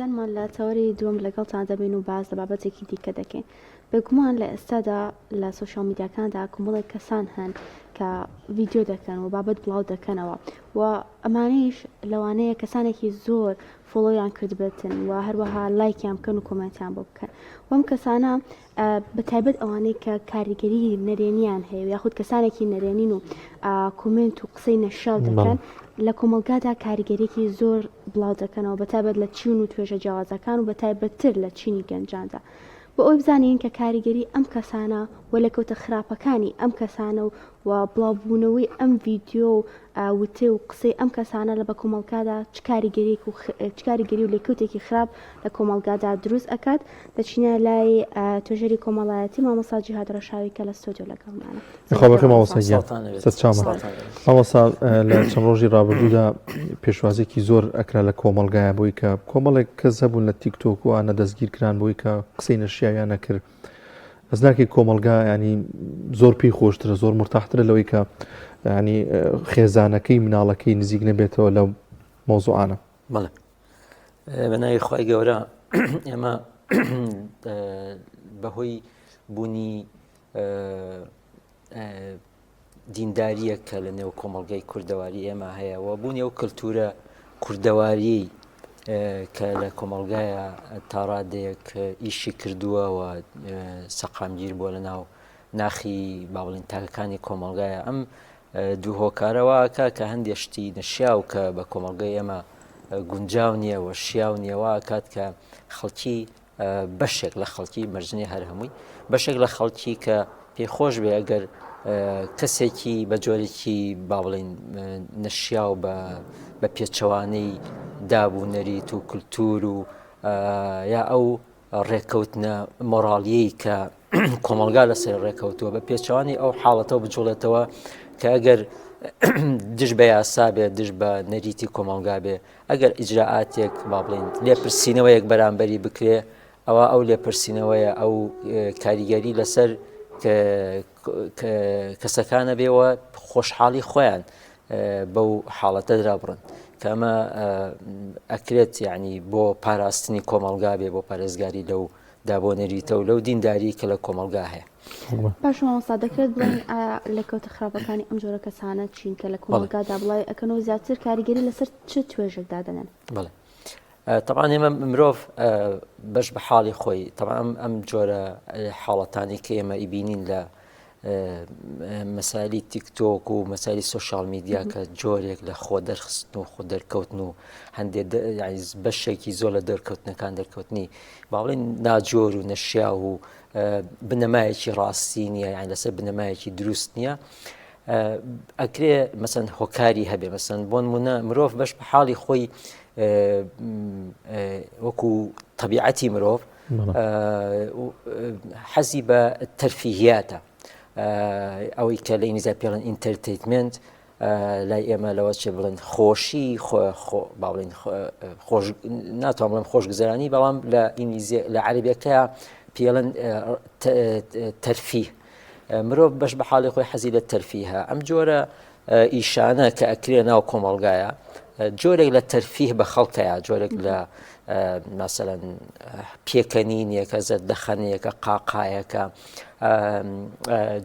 هەرزانمان لە تەوەری دووەم لەگەڵتان دەبین و باز لە بابەتێکی دیکە دەکەین. بێگومان لە ئێستادا لە سوشیال میدیاکاندا کۆمەڵێک کەسان هەن کە ڤیدیۆ دەکەن و بابەت بڵاو دەکەنەوە و ئەمانەیش لەوانەیە کەسانێکی زۆر فۆڵۆیان کرد بێتن و هەروەها لایکیان بکەن و کۆمنتیان بۆ بکەن. وەم کەسانە بەتایبەت ئەوانەی کە کاریگەری نەرێنیان هەیە یاخود کەسانێکی نەرێنین و کۆمنت و قسەی نەشال دەکەن لە کۆمەلگادا کاریگەریەکی زۆر بڵاو دەکەنەوە بەتایبەت لە چین و توێژە جیاوازەکان و بەتایبەتتر لە چینی گەنجاندا بۆ ئەوی بزانین کە کاریگەری ئەم کەسانە و لە کەوتە خراپەکانی ئەم کەسانە و بڵاوبوونەوەی ئەم ڤیدیۆ و وتێ و قسەی ئەم کەسانە لە بە کۆمەلگادا چ کاریگەری و لێکەوتێکی خراپ لە کۆمەلگادا دروست ئەکات دەچینە لای توێژەری کۆمەڵایەتی مامۆستا جیهاد ڕەشاوی کە لە ستۆدیۆ لەگەڵمانە. خۆبەخێ مامۆستا لە چەند ڕۆژی ڕابردوودا پێشوازێکی زۆر ئەکرا لە کۆمەلگایە بۆی کە کۆمەڵێک کەس هەبوون لە تیکتۆک و ئانە دەستگیرکران بۆی کە قسەی نەشیاویان نەکرد. ئەزناکی کۆمەلگا ینی زۆر پێی خۆشترە زۆر مرتاحترە لەوەی کە ینی خێزانەکەی مناڵەکەی نزیک نەبێتەوە لەو مۆزوعانە. بەڵێ بەناوی خی گەورە ئێمە بەهۆی بوونی دینداریە کە لە نێو کۆمەڵگەی کوردەواری ئێمە هەیە و بوونی ئەو کللتورە کوردەواری کە لە کۆمەلگایە تاڕادەیەک ئیشی کردووە و سەقامگیر بۆ لە ناو ناخی باڵین تاکەکانی کۆمەلگایە ئەم دوو هۆکارەوەکە کە هەندێک شتی نەشیاو کە بە کۆمەلگەی ئێمە گونجاو نییە و شیاو نیەوە کات کە خەڵکی بەشێک لە خەڵکی مەرجنی هەر هەمووی بەشێک لە خەڵکی کە پێخۆش بێ ئەگەر کەسێکی بە جۆرێکی با بڵین نەشیاو بە پێچەوانەی دابوونەریت و کولتور و یا ئەو ڕێکەوتنە مۆڕاڵیەی کە کۆمەلگا لەسەر ڕێکەوتووە بە پێچەوانی ئەو حاڵەتەوە بجوڵێتەوە کە ئەگەر دش بە یاسا بێ دش بە نەریتی کۆمەلگا بێ ئەگەر ئیجراعاتێک با بڵین لێپرسینەوەیەک بەرامبەری بکرێ ئەوە ئەو لێپرسینەوەیە ئەو کاریگەری لەسەر کەسەکانە بێەوە خۆشحاڵی خۆیان بەو حاڵەتە درابڕن کە ئەمە ئەکرێت یعنی بۆ پاراستنی کۆمەلگا بێ بۆ پارێزگاری لەو دابۆنەریتە و لەو دینداری کە لە کۆمەلگا هەیە. پاشماوەستا دەکرێت بڵێن لە کەوتە خراپەکانی ئەم جۆرە کەسانە چین کە لە کۆمەلگادا بڵای ئەکەنەوە زیاتر کاریگەری لەسەر چ توێژێکدا دەنێن؟ بڵێ طبعا ئێمە مرۆڤ بەش بە حاڵی خۆی طبعا ئەم جۆرە حاڵەتانی کە ئێمە ئیبینین لە مەسالی تیکتۆک و مەسالی سوشیال میدیا کە جۆرێک لە خۆ دەرخستن و خۆ دەرکەوتن و هەندێک بەشێکی زۆر لە دەرکەوتنەکان دەرکەوتنی باڵێن ناجۆر و نەشیا و بنەمایەکی ڕاستی نییە یان لەسەر بنەمایەکی دروست نییە ئەکرێ مەسەن هۆکاری هەبێ مەسەن بۆ نمونە مرۆڤ بەش بە حاڵی خۆی وەکو طبیعەتی مرۆڤ حەزی بە تەرفیهیاتە ئەوەی کە لە ئینگلیزی پێڵێن ئینتەرتەینمنت لای ئێمە لەوە چێ بڵێن خۆشی باڵێن ناتوان بڵێم خۆشگوزەرانی بەڵام لە ئینگلیزی لە عەرەبیەکەیە پێڵێن تەرفیه مرۆڤ بەش بە حاڵی خۆی حەزی لە تەرفیهە ئەم جۆرە ئیشانە کە ئەکرێ ناو کۆمەلگایە جۆرێک لە تەرفیه بە خەڵکەیە جۆرێک لە مەسەلەن پێکەنینیەکە زەردەخەنەیەکە قاقایەکە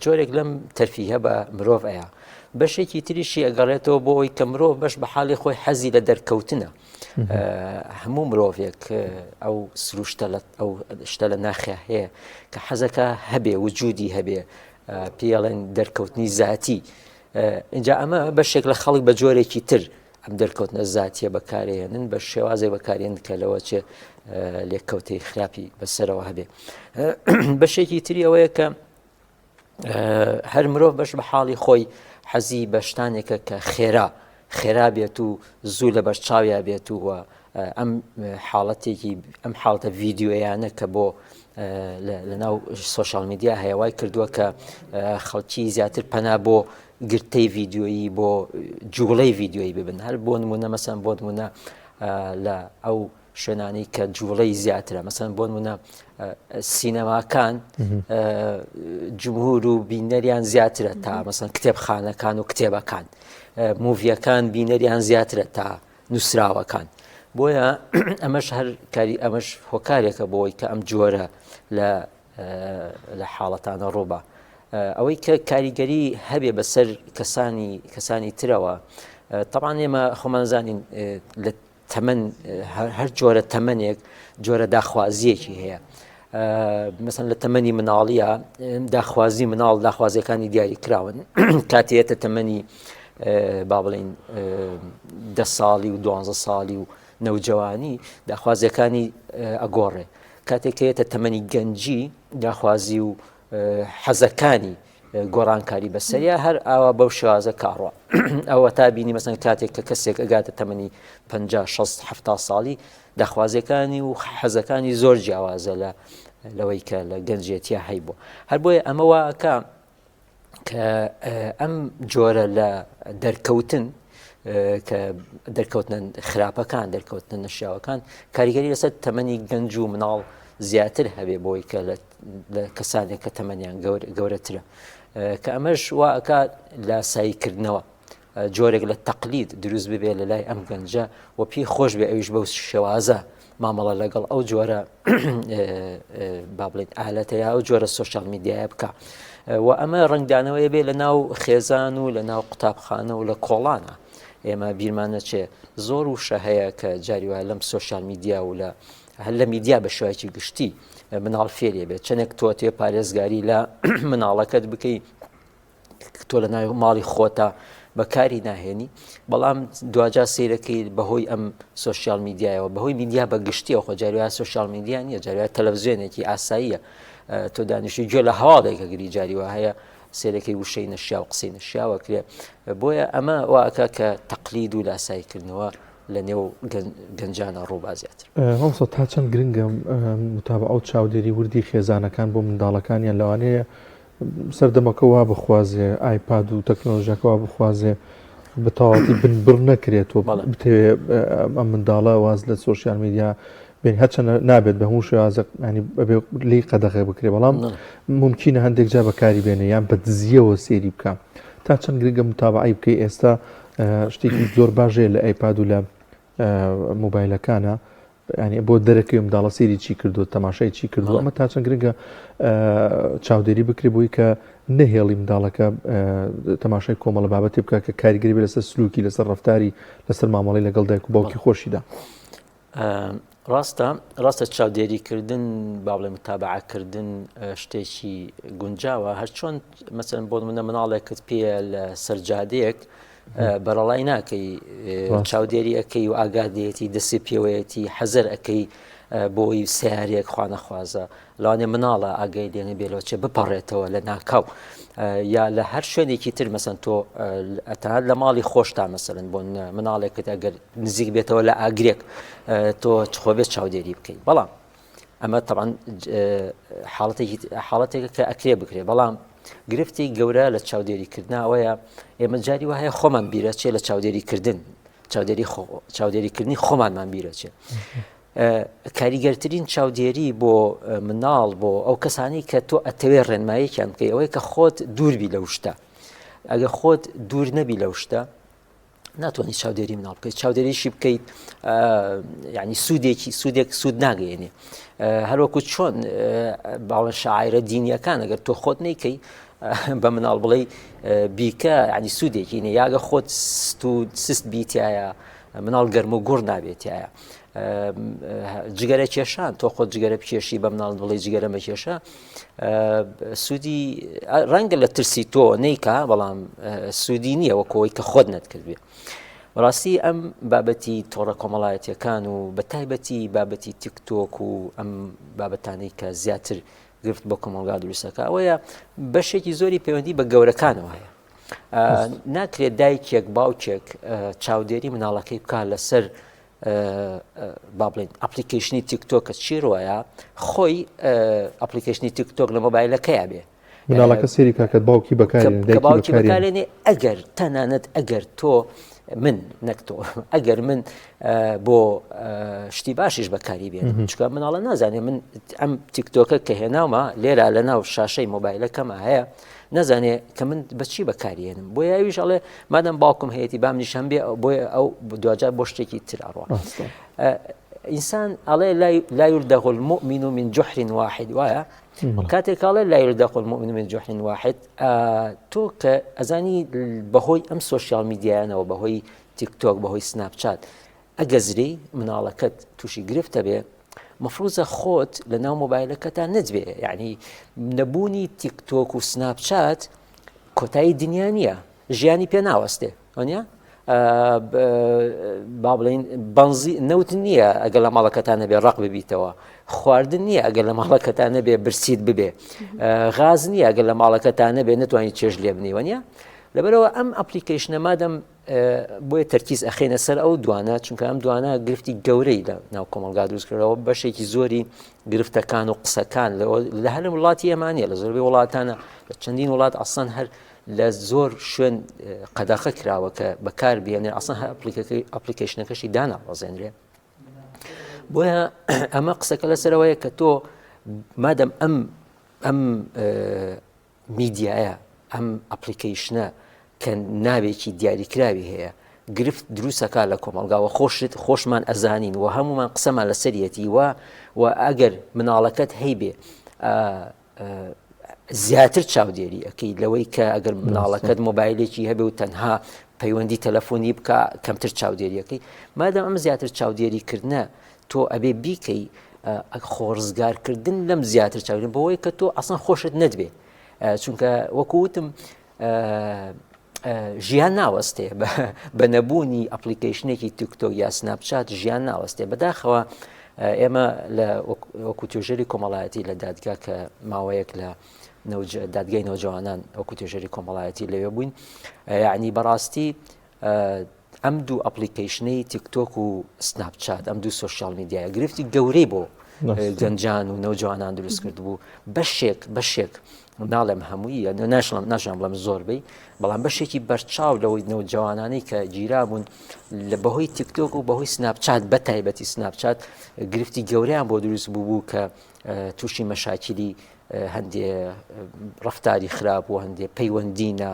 جۆرێک لەم تەرفیهە بە مرۆڤەیە بەشێکی تریشی ئەگەڕێتەوە بۆ ئەوی کە مرۆڤ بەش بە حاڵی خۆی حەزی لە دەرکەوتنە هەموو مرۆڤێک ئەو سروشتە ئەو شتە لە ناخیا هەیە کە حەزەکە هەبێ وجودی هەبێ پێڵێن دەرکەوتنی زاتی اینجا ئەمە بەشێک لە خەڵک بە جۆرێکی تر ئەم دەرکەوتنە زاتیە بەکارهێنن بە شێوازێک بەکارێن کە لەوە چێ لێککەوتەی خراپی بەسەرەوە هەبێ بەشێکی تری ئەوەیە کە هەر مرۆڤ بەش بە حاڵی خۆی حەزی بە شتانێکە کە خێرا بێت و زوو لە بەرچاویا بێت و ئەم حاڵەتێکی ئەم حاڵتە ڤیدیۆیانە کە بۆ لە ناو سوشیال میدیا هەیە وای کردووە کە خەڵکی زیاتر پەنا بۆ گرتەی ڤیدیۆیی بۆ جوڵەی ڤیدیۆیی ببن هەر بۆ نمونە مەسەن بۆ نمونە لە ئەو شوێنانی کە جوڵەی زیاترە مەسەن بۆ نمونە سینەماکان جمهور و بینەریان زیاترە تا مەسەن کتێبخانەکان و کتێبەکان موڤیەکان بینەریان زیاترە تا نووسراوەکان بۆیە ئەمەش هەر کاری ئەمەش هۆکارێکە بۆی کە ئەم جۆرە لە حاڵەتانە ڕووبە ئەوەی کە کاریگەری هەبێ بەسەر کەسانی ترەوە طبعاً ئێمە خۆمانزانین لە تەمەن هەر جۆرە تەمەنێک جۆرە داخوازیەکی هەیە مثلا لە تەمەنی مناڵیە داخوازی مناڵ داخوازیەکانی دیاری کراون کاتێتە تەمەنی با بڵێن 10 ساڵی و 12 ساڵی و نەوجەوانی داخوازیەکانی ئەگۆڕێ کاتێکێتە تەمەنی گەنجی داخوازی و حەزەکانی گۆڕانکاری بەسەریە هەر ئاوا بەو شێوازە کاڕوە ئەوە تا بینی مەسەن کاتێک کە کەسێک ئەگاتە تەمەنی 50 60 70 ساڵی داخوازیەکانی و حەزەکانی زۆر جیاوازە لەوەی کە لە گەنجێتیە هەی بوو هەر بۆیە ئەمە واکە کە ئەم جۆرە لە دەرکەوتن کە دەرکەوتنە خراپەکان دەرکەوتنە نەشیاوەکان کاریگەری لەسەر تەمەنی گەنج و مناڵ زیاتر هەبێ بۆی کە لە کەسانێک کە تەمەنیان گەورەترە کە ئەمەش واکات لە سایکردنەوە جۆرێک لە تەقلید دروست ببێ لە لای ئەم گەنجە و پێی خۆش بێ ئەویش بەو شێوازە مامەڵە لەگەڵ ئەو جۆرە با بڵێن ئالەتەیە ئەو جۆرە سۆشیال میدیایە بکە و ئەمە ڕنگدانەوەی بێ لە ناو خێزان و لە ناو قوتابخانە و لە کۆڵانە ئێمە بیرمانە چێ زۆر وشە هەیە کە جاری وایە لەم سۆشیال میدیا و هەر لە میدیا بە شێوەیەکی گشتی مناڵ فێرێ بێت چەندێک تۆ تێ پارێزگاری لە مناڵەکەت بکەی تۆ لە ناوی ماڵی خۆتە بەکاری ناهێنی بەڵام دوجا سیرەکەی بەهۆی ئەم سۆشیال میدیایەوە بەهۆی میدیا بە گشتیەوە خۆ جاریوایە سۆشیال میدیا نیە جاریوایە تەلەڤیزیۆنێکی ئاساییە تۆ دانیشتی گوێ لە هەواڵێکە گری جاریوە هەیە سێرەکەی وشەی نەشیا و قسەی نەشیاوە کرێ بۆیە ئەمە واکە کە تەقلید و لاسایکردنەوە لە نێو گەنجانە ڕووبا زیاتر هەڵسە تا چەند گرنگە متابە ئەو چاودێری وردی خێزانەکان بۆ منداڵەکانیان لەوانەیە سەردەمەکە وا بخوازێ ئایپاد و تەکنۆلۆژیەکە وا بخوازێ بە تەواوەتی بنبڕ نەکرێتەوە بتەوێ ئەم منداڵە واز لە سۆشیال میدیا بێن هەرچەند نابێت بە هەموو شێوازە ینی بەبێ لی قەدەغێ بکرێ بەڵام ممکنە هەندێک جا بەکاری بێنێ یان بە دزیەوە سێری بکە تا چەند گرنگە متابعی بکەی ئێستا شتێکی زۆر باشێ لە ئایپاد و لە مۆبایلەکانە ینی بۆ دەرەکەی منداڵە سێری چی کردو تەماشای چی کردو ئەمە تا چەند گرنگە چاودێری بکرێ بۆی کە نەهێڵی منداڵەکە تەماشای کۆمەڵە بابەتی بکە کە کاریگەری بێ لەسەر سلوکی لەسەر ڕەفتاری لەسەر مامەڵی لەگەڵ دایک و باوکی خۆشیدا ڕاستە چاودێریکردن با بڵێ متابعەکردن شتێکی گونجاوە هەر چۆن مەسەن بۆ منە مناڵێکت پێە لە سەرجادەیەک بەرەڵای ناکەی چاودێری ئەەکەی و ئاگادەیەتی دەستی پێوەیەتی حەزەر ئەەکەی بۆی سیارێک خوانەخوازە لەوانێ مناڵە ئاگای لێنە بێلەوە چێ بپەڕێتەوە لە ناکاو یا لە هەر شوێنێکی تر مەسەن تۆ ئەتەنات لە ماڵی خۆشتا مەسەرن بۆ مناڵێکت ئەگەر نزیک بێتەوە لە ئاگرێک تۆ خۆبێت چاودێری بکەیت بەڵام ئەمە طبعاً حاڵەتێکە کە ئەکرێ بکرێ بەڵام گرفتی گەورە لە چاودێریکردنا ئەوەیە ئێمە جاری وایە خۆمان بیرە چێ لە چاودێریکردن چاودێریکردنی خۆمانمان بیرە چێ کاریگەرترین چاودێری بۆ مناڵ بۆ ئەو کەسانی کە تۆ ئەتەوێ ڕێنماییەکیان بکەی ئەوەیە کە خۆت دووربی لەو شتە ئەگە خۆت دوور نەبی لەو شتە ناتوانانی چاودێری مناڵ بکەیت چاودێریشی بکەیت ینی سوودێک سوود ناگەێنێ هەروەکو چۆن باڵە شاعرە دینیەکان ئەگەر تۆ خۆت نیکەی بە مناڵ بڵێ بیکە ینی سوودێکی نێ یاگە خۆت سست بیتایە مناڵ گەرم و گوڕ نابێتایە جگەرە کێشان تۆ خۆت جگەرە بکێشی بە مناڵ بڵێ جگەرە مەکێشە سوودی ڕەنگە لە ترسی تۆ نیکە بەڵام سوودی نییە وەکەوەی کە خۆت نەتکردبێ ڕاستی ئەم بابەتی تۆڕە کۆمەڵایەتیەکان و بە تایبەتی بابەتی تیکتۆک و ئەم بابەتانەی کە زیاتر گرفت بۆ کۆمەڵگا دروستەکە ئەوەیە بەشێکی زۆری پەیوەندی بە گەورەکانەوە هەیە ناکرێت دایکێک باوکێک چاودێری مناڵەکەی بکە لەسەر با بڵێن ئەپلیکیشنی تیکتۆکە چیڕایە خۆی ئەپلیکیشنی تیکتۆک لە مۆبایلەکەیە بێ مناڵەکە سێری کاکەت باوکی بەکارێنێ ئەگەر تەنانەت ئەگەر تۆ من نەکتۆ ئەگەر من بۆ شتی باشیش بەکاری بێنم چکە مناڵە نازانێ من ئەم تیکتۆکە کە هێناومە لێرە لە ناو شاشەی مۆبایلەکەمە هەیە نازانێ کە من بەچی بەکارێنم بۆ یاویش ئەڵێ مادەم باوکم هەیەی بام نیشان بێ بۆیە ئەو دوجار بۆ شتێکی تر ئەڕوە ئینسان ئەڵێ لا يلدغ المؤمن من جحر واحد وایە کاتێک ئەڵێ لا يلدغ المؤمن من جحر واحد تۆ کە ئەزانی بەهۆی ئەم سۆشیال میدیایانەوە بەهۆی تیکتۆک بەهۆی سناپچات ئەگەزری مناڵەکەت تووشی گرفتە بێ مەفروزە خۆت لە ناو مۆبایلەکەتا نەجبێ یعنی نەبوونی تیکتۆک و سناپچات کۆتایی دنیا نییە ژیانی پێ ناوەستێ وانە با بڵین بەنزی نەوت نییە ئەگەر لە ماڵەکەتان نەبێ ڕق ببیتەوە خواردن نییە ئەگەر لە ماڵەکەتان نەبێ برسیت ببێ غاز نییە ئەگەر لە ماڵەکەتان نەبێ نتوانانی چێژ لێ بنی وانە لەبەرەوە ئەم ئەپلیکیشنە مادەم بۆیە تەرکیز ئەخێنە سەر ئەو دوانە چونکە ئەم دوانە گرفتی گەورەی لە ناو کۆمەلگا دروستکردەوە بەشێکی زۆری گرفتەکان و قسەکان لە هەر وڵاتی ئەمانە لە زۆربەی وڵاتانە لە چەندین وڵات ئەسڵەن هەر لە زۆر شوێن قەداغە کراوە کە بەکار بێنێ ئەسڵەن هەر ئەپلیکیشنەکەشی داناوەزێنرێ بۆیە ئەمە قسەکە لەسەرەوەیە کە تۆ مادەم ئەم میدیایە ئەم ئەپلیکیشنە کە ناوێکی دیاریکراوی هەیە گرفت دروستەکە لە کۆمەلگاوە خۆشمان ئەزانین و هەمومان قسەمان لەسەرەتی و ئەگەر مناڵەکەت هەیبێ زیاتر چاودێری ئەەکەی لەوەی کە ئەگەر مناڵەکەت مۆبایلێکی هەبێ و تەنها پەیوەندی تەلەفۆنی بکە کەمتر چاودێریەکەی مادەم ئەم زیاتر چاودێریکردنە تۆ ئەبێ بیکەی خۆڕزگارکردن لەم زیاتر چاودێن بەوەی کە تۆ ئەسڵەن خۆشت نەدبێ چونکە وەکووتم ژیان ناوەستێ بە نەبوونی ئەپلیکیشنێکی تیکتۆک یا سناپچات ژیان ناوەستێ بەداخەوە ئێمە لە وەکو توێژەری کۆمەڵایەتی لە دادگا کە ماوەیەک لە دادگای نەوجەوانان وەکو توێژەری کۆمەڵایەتی لەوێ بووین یعنی بەڕاستی ئەم دوو ئەپلیکیشنەی تیکتۆک و سناپچات ئەم دوو سۆشیال میدیایە گرفتی گەورەی بۆ گەنجان و نەوجوانان دروست کرد بوو بەشێک ناڵێم هەموویە ناشان بڵم زۆربەی بەڵام بەشێکی بەرچاو لەوەی نەوجوانانەی کە گیرا بوون لە بەهۆی تیکتۆک و بەهۆی سناپچات بەتایبەتی سناپچات گرفتی گەوریان بۆ دروست بوو کە تووشی مەشاکیلی هەندێ ڕەفتاری خراپ و هەندێ پەیوەندینە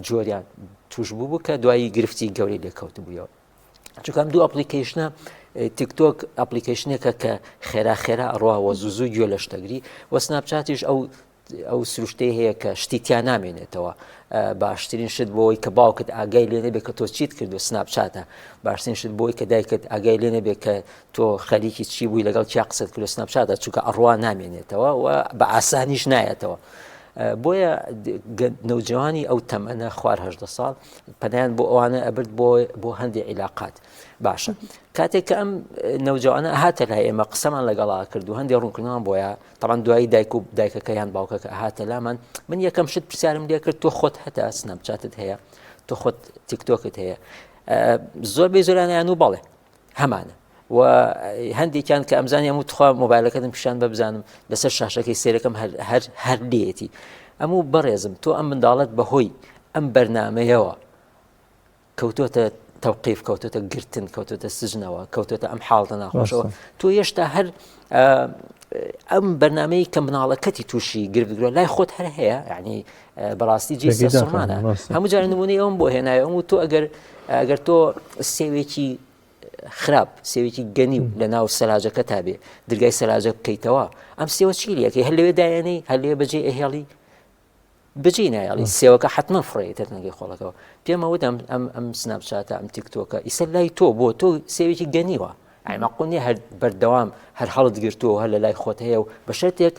جۆریان توش بوو کە دوایی گرفتی گەورەی لێکەوت بوویەوە چونکە ئەم دوو ئەپلیکیشنە تیکتۆک ئەپلیکیشنێکە کە خێرا ئەڕواوە زوو گوێ لە شتەگری و سناپچاتیش ئەو سروشتەی هەیە کە شتیتیان نامێنێتەوە باشترین شت بۆی کە باوکت ئاگای لێ نەبێت کە تۆ چیت کردو سناپچاتە باشترین شت بۆی کە دایکت ئاگای لێ نەبێت کە تۆ خەریکی چی بووی لەگەڵ چیا قسەت کرد سناپچاتە چونکە ئەڕوا نامێنێتەوە و بە ئاسانیش نایەتەوە بۆیە نەوجوانی ئەو تەمەنە خوار 18 ساڵ پەنیان بۆ ئەوانە ئەبرد بۆ هەندێک عیلاقات باشە کاتێک کە ئەم نەوجوانە هاتە لای ئێمە قسەمان لەگەڵا کرد و هەندێک ڕوونکردنەوەم بۆیە تەڵەن دوایی دایک و دایکەکە یان باوکەکە هاتە لامان من یەکەم شت پرسیارم لێ کرد تۆ خۆت هەتا سناپچاتت هەیە تۆ خۆت تیکتۆکت هەیە زۆربەی زۆرانیان و بەڵێ هەمانە و هەندێکیان کە ئەمزانی هەموو تخوا مۆبایلەکەتم پیشان ببزانم لەسەر شاشەکەی سێرەکەم هەر لێتی ئەموو بەڕێزم تۆ ئەم منداڵەت بەهۆی ئەم بەرنامەیەوە کەوتۆتە تەوقیف کەوتۆتە گرتن کەوتۆتە سژنەوە کەوتۆتە ئەم حاڵتە ناخۆشەوە تۆ هێشتا هەر ئەم بەرنامەی کە مناڵەکەتی تووشی گرفتگرۆ لای خۆت هەر هەیە یعنی بەڕاستی جێ سەرمانە هەموو جارە نمونەی ئەوم بۆ هێنایە ئەم و تۆ ئەگەر تۆ سێوێکی خراپ سێوێکی گەنی و لە ناو سەلاجەکە تا بێ دەرگای سەلاجە بکەیتەوە ئەم سێوە چی لەکەی هەر لەوێ دایێنەی هەر لێ بەجێ ئەهێڵی بەجێ نایڵی سێوەکە حتمما فڕێتە نەگەی خۆڵەکەەوە پێمەوت ئەم سناپچاتە ئەم تیکتۆکە ئیسەر لای تۆ بۆ تۆ سێوێکی گەنیوە ئایمەقۆنی هەر بەردەوام هەر هەڵت گرتووە هەر لە لای خۆت هەیە و بە شەرتێک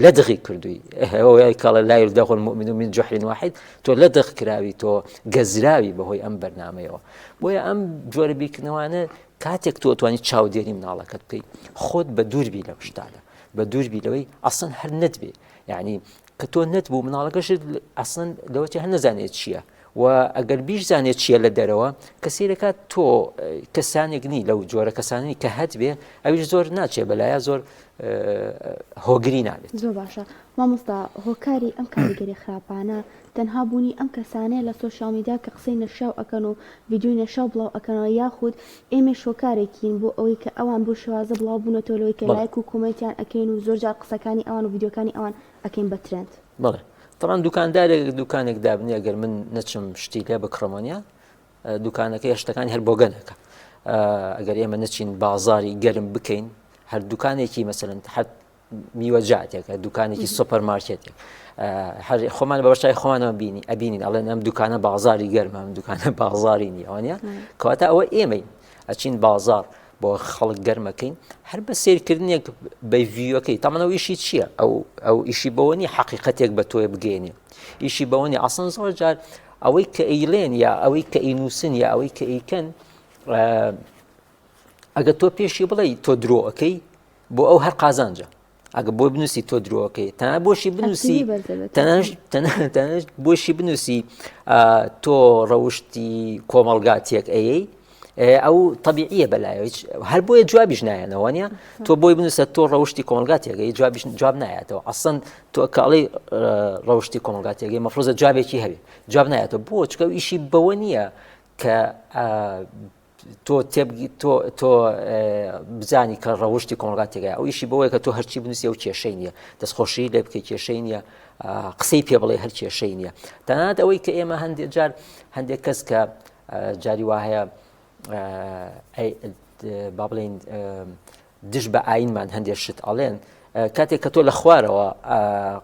لەدغی کردووی ئەوەیە کاڵە لا يلدغ المؤمن من جحر واحد تۆ لەدغ کراوی تۆ گەزراوی بەهۆی ئەم بەرنامەیەوە بۆیە ئەم جۆرە بیرکردنەوانە کاتێک تۆ توانی چاودێری مناڵەکەت بکەیت خۆت بە دووربی لەو شتانە بە دووربی لەوەی ئەسڵەن هەر نەتبێ یعنی کە تۆ نەتبوو مناڵەکەشت ئەسڵەن لەوەتی هەر نەزانێت چییە و ئەگەر بیش زانێت چیە لە دەرەوە کەسێکات تۆ کەسانێکنی لەو جۆرە کەسانی کە هەت بێ ئەویش زۆر ناچێ بەلایە زۆر هۆگری نابێت. زۆر باشە مامۆستا هۆکاری ئەم کاریگەری خراپانە تەنها بوونی ئەم کەسانەیە لە سۆشیال میدیا کە قسەی نەشاو ئەکەن و ڤیدیۆی نەشاو بڵاو ئەکەنەوە یاخود ئێمە شۆکارێکین بۆ ئەوەی کە ئەوان بۆ شێوازە بڵاو بوونەوە لەوەی کە لایک و کۆمنتیان ئەکەین و زۆرجار قسەکانی ئەوان و ڤیدیۆکانی ئەوان ئەکەین بە ترند. بڵێ طبعاً دوکاندارێک دوکانێک دابنی ئەگەر من نەچم شتی لێ بکڕمانیا دوکانەکەی هەشتەکانی هەر بۆگەنەکە ئەگەر ئێمە نەچین بازاری گەرم بکەین هەر دوکانێکی مەسەلەن هەر میوەجاتێکە دوکانێکی سوپەرمارکێتێک هەر خۆمان بە بەشای خۆمانەوە بینی ئەبینین ئەڵێن ئەم دوکانە بازاری گەرمە ئەم دوکانە بازاری نیوانە کەواتە ئەوە ئێمەین ئەچین بازار بۆ خەڵک گەرمەکەین هەر بە سیرکردنێک بە ڤیۆکەی تەمەنەوە ئیشی چییە ئەو ئیشی بەوەنی حەقیقەتێک بە تۆی بگەێنێ ئیشی بەوەنی ئاسان زۆر جار ئەوەی کە ئەیلێن یا ئەوەی کە ئینووسن یا ئەوەی کە ئەیکەن ئەگە تۆ پێشی بڵێ تۆ درۆەکەی بۆ ئەو هەر قازانجە ئەگە بۆ بنووسی تۆ درۆەکەی تەنها بۆشی بنووسی تەنها بۆشی بنووسی تۆ ڕەوشتی کۆمەڵگاتێک ئەیەی ئەو طبیعیە بەلایەوە هەر بۆیە جوابیش نایەنەوە نیە تۆ بۆی بنووسە تۆ ڕەوشتی کۆمەڵگاتێکەکەی جواب نایەتەوە ئەسەن تۆ کاڵی ڕەوشتی کۆمەڵگاتێکەکەی مەفرۆزە جوابێکی هەبێ جواب نایەتەوە بۆ چکە ئیشی بەوە نییە کە تۆ بزانی کە ڕەوشتی کۆمەڵگاتێکەکە ئەو ئیشی بەوەیە کە تۆ هەرچی بنووسی ئەو کێشەی نییە دەستخۆشی لێ بکەی کێشەی نییە قسەی پێ بڵێ هەر کێشەی نییە تەنانەت ئەوەی کە ئێمە هەندێک جار هەندێک کەس کە جاری وایە با بڵێن دش بە ئاینمان هەندێک شت ئەڵێن کاتێک کە تۆ لە خوارەوە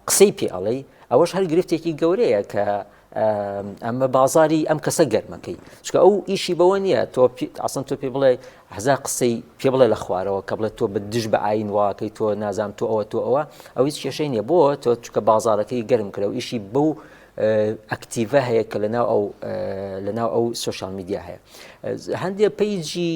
قسەی پێ ئەڵێ ئەوەش هەر گرفتێکی گەورەیە کە ئەمە بازاری ئەم کەسە گەرمەکەی چکە ئەو ئیشی بەوە نییە تۆ ئاسان تۆ پێ بڵێ هەزار قسەی پێ بڵێ لە خوارەوە کە بڵێت تۆ بە دش بە ئاین واکەی تۆ نازام تۆ ئەوە ئەو هیچ کێشەی نییە بۆ تۆ چکە بازارەکەی گەرم کرە و ئیشی بەو ئەکتیڤە هەیە کە لەناو ئەو سوۆشیال میدیا هەیە هەندێک پەیجی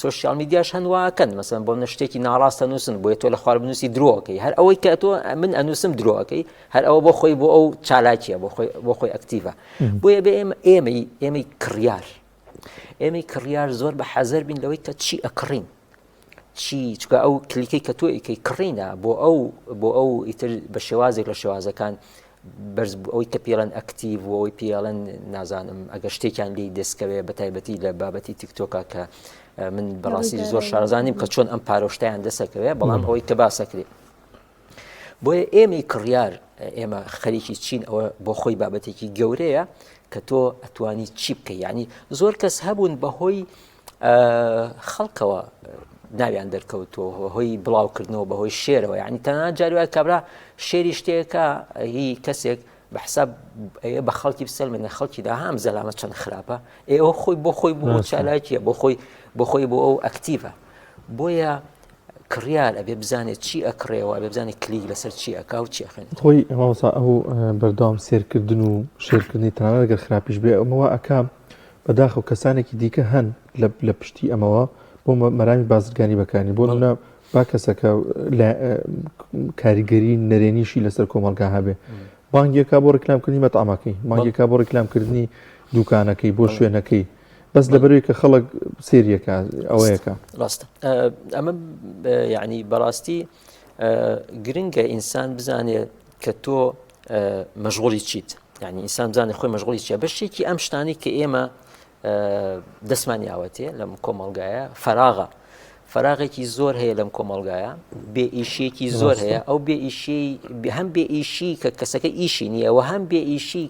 سوۆشیال میدیاش هەنواکەن مەسەن بۆ شتێکی ناڕاستە نووسن بۆیە تۆ لە خوار بنووسی درۆەکەی هەر ئەوەی کە تۆ من ئەنووسم درۆەکەی هەر ئەوە بۆ خۆی بۆ ئەو چالاکیە بۆ خۆی ئەکتیڤە بۆیە بێ ئێمەی کڕیار زۆر بە حەزەر بین لەوەی کە چی ئەکڕین چکە ئەو کلیکەی کە تۆ ئیکەی کڕینە بۆ ئەو ئیتر بە شێوازێک لە شێوازەکان بەرز ئەوەی کە پێڵەن ئەکتیڤ و ئەوەی پێڵەن نازانم ئەگە شتێکیان لی دەستکەوێ بە تایبەتی لە بابەتی تیکتۆکە کە من بەڕاستی زۆر شارەزانیم کە چۆن ئەم پارۆشتیان دەسەکەوێ بەڵام ئەوەی کە باسەکرێ بۆیە ئێمەی کڕیار ئێمە خەریکی چین ئەوە بۆ خۆی بابەتێکی گەورەیە کە تۆ ئەتوانی چی بکەی یعنی زۆر کەس هەبوون بەهۆی خەڵکەوە ناویان دەرکەوتەوە هۆی بڵاوکردنەوە بەهۆی شێرەوە یعنی تەنانەت جاری وایە کابرا شێری شتێکە هی کەسێک بە حساب بە خەڵکی بسەلمێنە خەڵکیدا هەم زەلامەت چەند خراپە ئێوە خۆی بۆ خۆی بۆ چالاکیە بۆ خۆی بۆ ئەو ئەکتیڤە بۆیە کڕیار ئەبێ بزانێت چی ئەکڕێەوە ئەبێ بزانێت کلیک لەسەر چی ئەکا و چی ئەخێنێت خۆی ئەمەوەسا ئەو بەردەوام سێرکردن و شێرکردنی تەنانەت ئەگەر خراپیش بێ ئەمەوە ئەکام بەداخەو کەسانێکی دیکە هەن لە پشتی ئەمەوە بۆ مەرامی بازرگانی بەکانی بۆ منە با کەسەکە کاریگەری نەرێنیشی لەسەر کۆمەڵگا هەبێ بانگێکا بۆ ڕێکلامکردنی مەتعامەکەی مانگێکا بۆ ڕێکلامکردنی دوکانەکەی بۆ شوێنەکەی بەس لەبەرەوەی کە خەڵک سێریەکە ئەوەیەکە ڕاستە ئەمە یعنی بەڕاستی گرنگە ئینسان بزانێت کە تۆ مەشغوڵی چیت یعنی ئینسان بزانێت خۆی مەشغوڵی چیە بەشێکی ئەم شتانی کە ئێمە دەستمانیاوەتێ لەم کۆمەڵگایە فراغێکی زۆر هەیە لەم کۆمەڵگایە بێ ئیشێکی زۆر هەیە ئەو هەم بێ ئیشی کە کەسەکە ئیشی نییە و هەم بێ ئیشی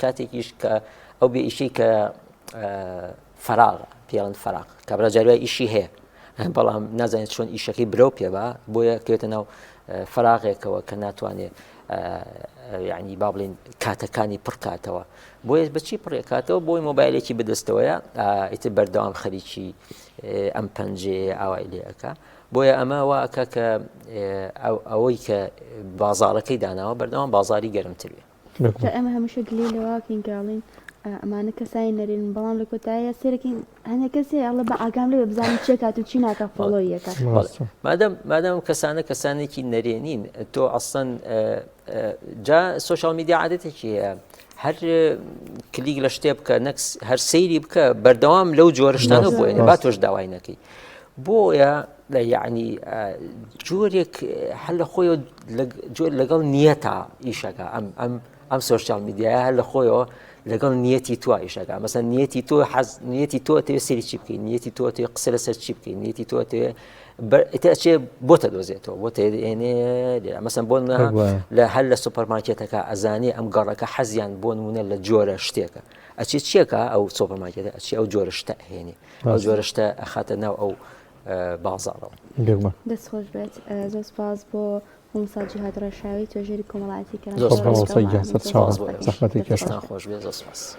کاتێکیش کە ئەو بێ ئیشی کە فراغ پێڵەن فراغ کابرا جاروای ئیشی هەیە بەڵام نازانێت چۆن ئیشەکەی برەو پێبا بۆیە کەوێتە ناو فراغێکەوە کە ناتوانێت یعنی با بڵێن کاتەکانی پڕکاتەوە بۆیە بەچی پڕێکاتەوە بۆی مۆبایلێکی بەدەستەوەیە ئیتر بەردەوام خەریکی ئەم پەنجێ ئاوای لێەکە بۆیە ئەمە واکە کە ئەوەی کە بازاڕەکەی داناوە بەردەوام بازاری گەرمتر بێ ئەمە هەمیشە گلێ لەواکەین گاڵین ئەمانە کەسایی نەرێن بەڵام لە کۆتاییە سێرەکەین هەندێک کەسێ ئەڵە بە ئاگام لێ بزانین چێکات و چی ناکە فۆڵۆیەکە مادەم کەسانێکی نەرێنین تۆ ئەسڵەن جا سوۆشیال میدیا عادەتێکی هەر کلیک لە شتێ بکە نەکس هەر سەیری بکە بەردەوام لەو جۆرەشتانە بۆێنێ با تۆش داوای نەکەی بۆیە ینی جۆرێک هەر لە خۆی لەگەڵ نیەتە ئیشەکە ئەم سۆشیال میدیایە هەر لە خۆیەوە لەگەڵ نیەتی تۆ ئیشەکە مەسەن نیەتی تۆ تێ سری چی بکەین نیەتی تۆ تێ قسە لەسەر چی بکەین نیەتی تۆ تێ بۆتە دۆزێتەوە بۆ تێنێ مەسەن بۆ لە هەر لە سوپەرمارکێتەکە ئەزانێ ئەم گەڕەکە حەزیان بۆ نمونە لە جۆرە شتێکە ئەچێ چیەکە ئەو سوپەرمارکێتە ئەچی ئەو جۆرە شتە هێنێ ئەو جۆرە شتە ئەخاتە ناو ئەو بازاڕەوە دەست خۆش بێت زۆر سپاس بۆ هەموو جیهاد ڕێشاوی توێژەری کۆمەڵایەتی خۆش بێ سپاس